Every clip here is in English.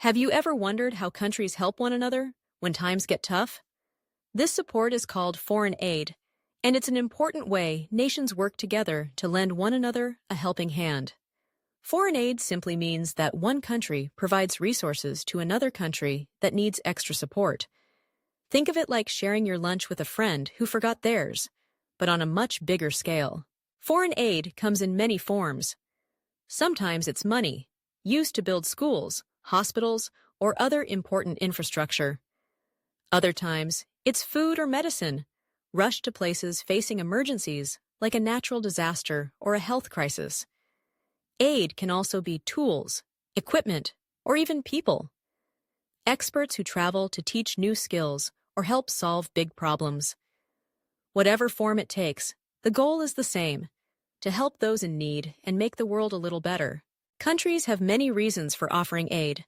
Have you ever wondered how countries help one another when times get tough? This support is called foreign aid, and it's an important way nations work together to lend one another a helping hand. Foreign aid simply means that one country provides resources to another country that needs extra support. Think of it like sharing your lunch with a friend who forgot theirs, but on a much bigger scale. Foreign aid comes in many forms. Sometimes it's money, used to build schools, hospitals, or other important infrastructure. Other times, it's food or medicine, rushed to places facing emergencies like a natural disaster or a health crisis. Aid can also be tools, equipment, or even people. Experts who travel to teach new skills or help solve big problems. Whatever form it takes, the goal is the same: to help those in need and make the world a little better. Countries have many reasons for offering aid.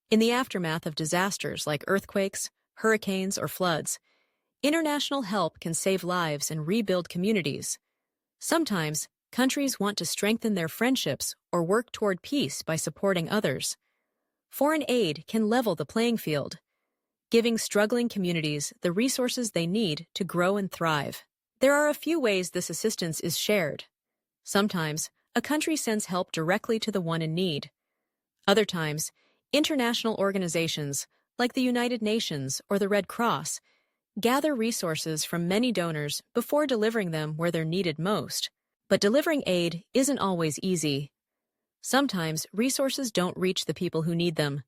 In the aftermath of disasters like earthquakes, hurricanes, or floods, international help can save lives and rebuild communities. Sometimes, countries want to strengthen their friendships or work toward peace by supporting others. Foreign aid can level the playing field, giving struggling communities the resources they need to grow and thrive. There are a few ways this assistance is shared. Sometimes, a country sends help directly to the one in need. Other times, international organizations, like the United Nations or the Red Cross, gather resources from many donors before delivering them where they're needed most. But delivering aid isn't always easy. Sometimes resources don't reach the people who need them.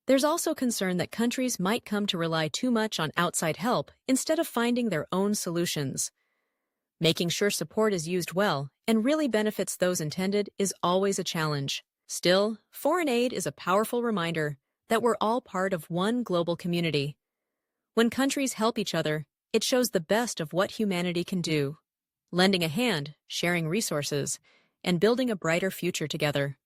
There's also concern that countries might come to rely too much on outside help instead of finding their own solutions. Making sure support is used well and really benefits those intended is always a challenge. Still, foreign aid is a powerful reminder that we're all part of one global community. When countries help each other, it shows the best of what humanity can do, lending a hand, sharing resources, and building a brighter future together.